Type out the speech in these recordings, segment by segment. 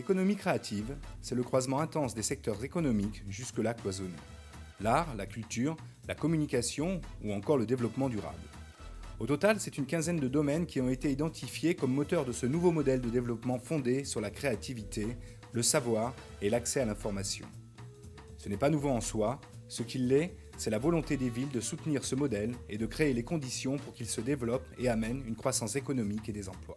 L'économie créative, c'est le croisement intense des secteurs économiques jusque-là cloisonnés. L'art, la culture, la communication ou encore le développement durable. Au total, c'est une quinzaine de domaines qui ont été identifiés comme moteurs de ce nouveau modèle de développement fondé sur la créativité, le savoir et l'accès à l'information. Ce n'est pas nouveau en soi, ce qui l'est, c'est la volonté des villes de soutenir ce modèle et de créer les conditions pour qu'il se développe et amène une croissance économique et des emplois.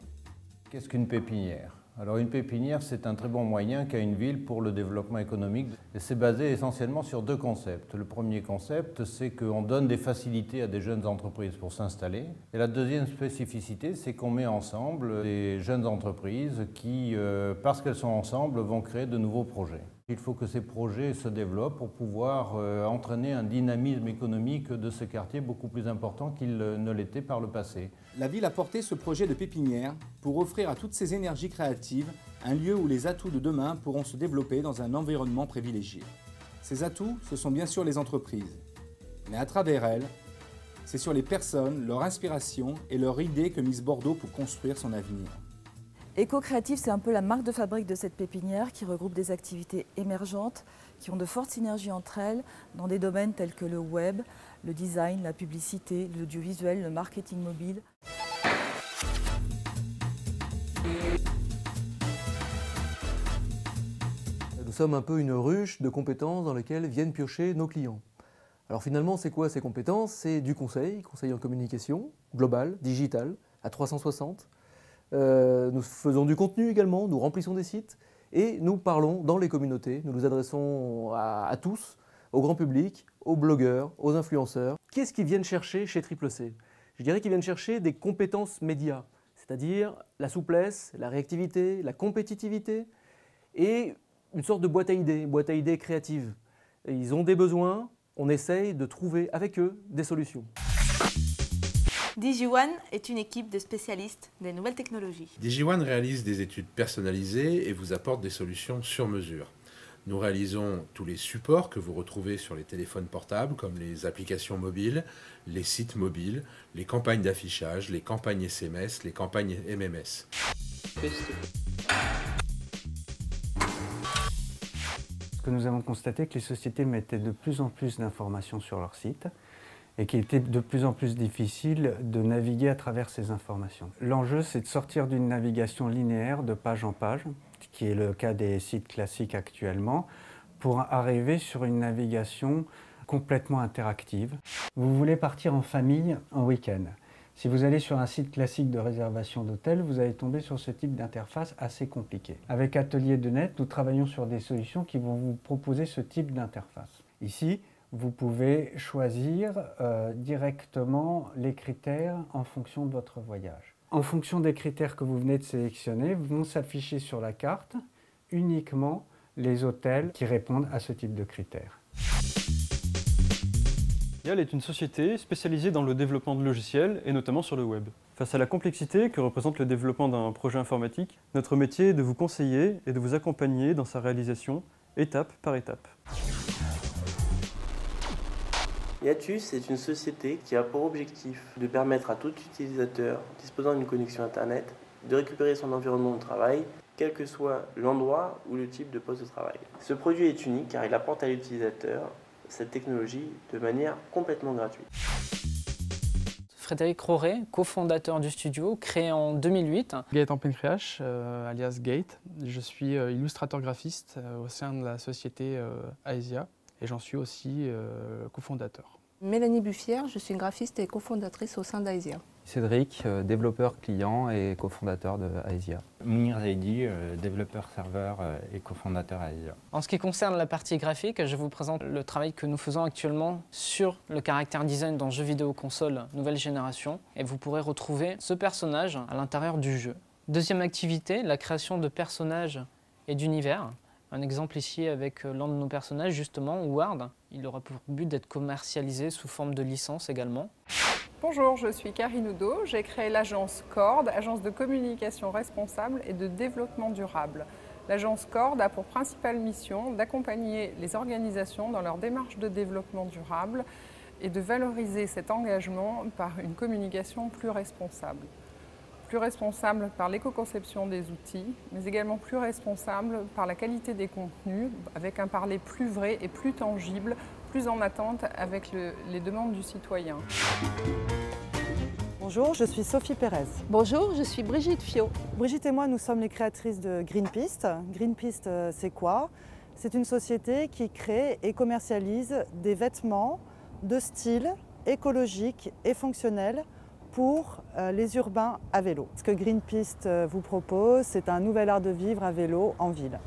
Qu'est-ce qu'une pépinière ? Alors une pépinière, c'est un très bon moyen qu'a une ville pour le développement économique. Et c'est basé essentiellement sur deux concepts. Le premier concept, c'est qu'on donne des facilités à des jeunes entreprises pour s'installer. Et la deuxième spécificité, c'est qu'on met ensemble des jeunes entreprises qui, parce qu'elles sont ensemble, vont créer de nouveaux projets. Il faut que ces projets se développent pour pouvoir entraîner un dynamisme économique de ce quartier beaucoup plus important qu'il ne l'était par le passé. La ville a porté ce projet de pépinière pour offrir à toutes ces énergies créatives un lieu où les atouts de demain pourront se développer dans un environnement privilégié. Ces atouts, ce sont bien sûr les entreprises. Mais à travers elles, c'est sur les personnes, leur inspiration et leur idée que mise Bordeaux pour construire son avenir. Éco-Créatif, c'est un peu la marque de fabrique de cette pépinière qui regroupe des activités émergentes qui ont de fortes synergies entre elles dans des domaines tels que le web, le design, la publicité, l'audiovisuel, le marketing mobile. Nous sommes un peu une ruche de compétences dans lesquelles viennent piocher nos clients. Alors finalement, c'est quoi ces compétences? C'est du conseil en communication, global, digital, à 360. Nous faisons du contenu également, nous remplissons des sites et nous parlons dans les communautés. Nous nous adressons à tous, au grand public, aux blogueurs, aux influenceurs. Qu'est-ce qu'ils viennent chercher chez Triple C? Je dirais qu'ils viennent chercher des compétences médias, c'est-à-dire la souplesse, la réactivité, la compétitivité et une sorte de boîte à idées créative. Ils ont des besoins, on essaye de trouver avec eux des solutions. DigiOne est une équipe de spécialistes des nouvelles technologies. DigiOne réalise des études personnalisées et vous apporte des solutions sur mesure. Nous réalisons tous les supports que vous retrouvez sur les téléphones portables, comme les applications mobiles, les sites mobiles, les campagnes d'affichage, les campagnes SMS, les campagnes MMS. Ce que nous avons constaté, que les sociétés mettaient de plus en plus d'informations sur leur site et qu'il était de plus en plus difficile de naviguer à travers ces informations. L'enjeu, c'est de sortir d'une navigation linéaire de page en page, qui est le cas des sites classiques actuellement, pour arriver sur une navigation complètement interactive. Vous voulez partir en famille en week-end. Si vous allez sur un site classique de réservation d'hôtel, vous allez tomber sur ce type d'interface assez compliquée. Avec Atelier de Net, nous travaillons sur des solutions qui vont vous proposer ce type d'interface. Ici, vous pouvez choisir directement les critères en fonction de votre voyage. En fonction des critères que vous venez de sélectionner, vont s'afficher sur la carte uniquement les hôtels qui répondent à ce type de critères. Yale est une société spécialisée dans le développement de logiciels et notamment sur le web. Face à la complexité que représente le développement d'un projet informatique, notre métier est de vous conseiller et de vous accompagner dans sa réalisation étape par étape. Iatus est une société qui a pour objectif de permettre à tout utilisateur disposant d'une connexion Internet de récupérer son environnement de travail, quel que soit l'endroit ou le type de poste de travail. Ce produit est unique car il apporte à l'utilisateur cette technologie de manière complètement gratuite. Frédéric Roret, cofondateur du studio, créé en 2008. Gaëtan Pencréache, alias Gate. Je suis illustrateur graphiste au sein de la société Aesia et j'en suis aussi cofondateur. Mélanie Buffière, je suis graphiste et cofondatrice au sein d'Aesia. Cédric, développeur client et cofondateur de Aesia. Mounir Zaidi, développeur serveur et cofondateur Aesia. En ce qui concerne la partie graphique, je vous présente le travail que nous faisons actuellement sur le caractère design dans jeux vidéo console nouvelle génération et vous pourrez retrouver ce personnage à l'intérieur du jeu. Deuxième activité, la création de personnages et d'univers. Un exemple ici avec l'un de nos personnages justement, Ward. Il aura pour but d'être commercialisé sous forme de licence également. Bonjour, je suis Karine Oudot, j'ai créé l'agence CORD, agence de communication responsable et de développement durable. L'agence CORD a pour principale mission d'accompagner les organisations dans leur démarche de développement durable et de valoriser cet engagement par une communication plus responsable. plus responsable par l'éco-conception des outils, mais également plus responsable par la qualité des contenus, avec un parler plus vrai et plus tangible, plus en attente avec les demandes du citoyen. Bonjour, je suis Sophie Pérez. Bonjour, je suis Brigitte Fiot. Brigitte et moi, nous sommes les créatrices de Greenpeast. Greenpeast, c'est quoi? C'est une société qui crée et commercialise des vêtements de style écologique et fonctionnel pour les urbains à vélo. Ce que Greenpeast vous propose, c'est un nouvel art de vivre à vélo en ville.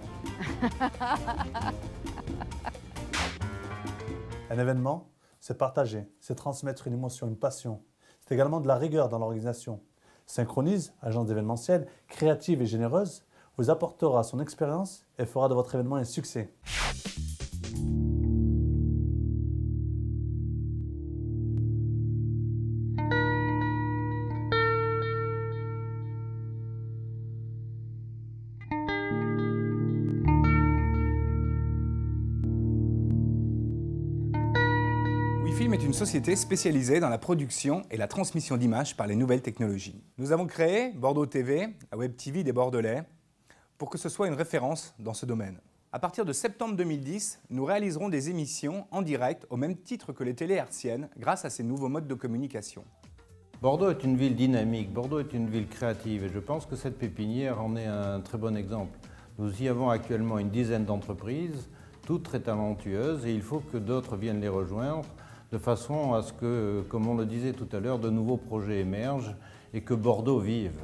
Un événement, c'est partager, c'est transmettre une émotion, une passion. C'est également de la rigueur dans l'organisation. Synchronise, agence d'événementiel, créative et généreuse, vous apportera son expérience et fera de votre événement un succès. WeFilm est une société spécialisée dans la production et la transmission d'images par les nouvelles technologies. Nous avons créé Bordeaux TV, la Web TV des Bordelais, pour que ce soit une référence dans ce domaine. À partir de septembre 2010, nous réaliserons des émissions en direct au même titre que les télés hertziennes grâce à ces nouveaux modes de communication. Bordeaux est une ville dynamique, Bordeaux est une ville créative et je pense que cette pépinière en est un très bon exemple. Nous y avons actuellement une dizaine d'entreprises, toutes très talentueuses et il faut que d'autres viennent les rejoindre de façon à ce que, comme on le disait tout à l'heure, de nouveaux projets émergent et que Bordeaux vive.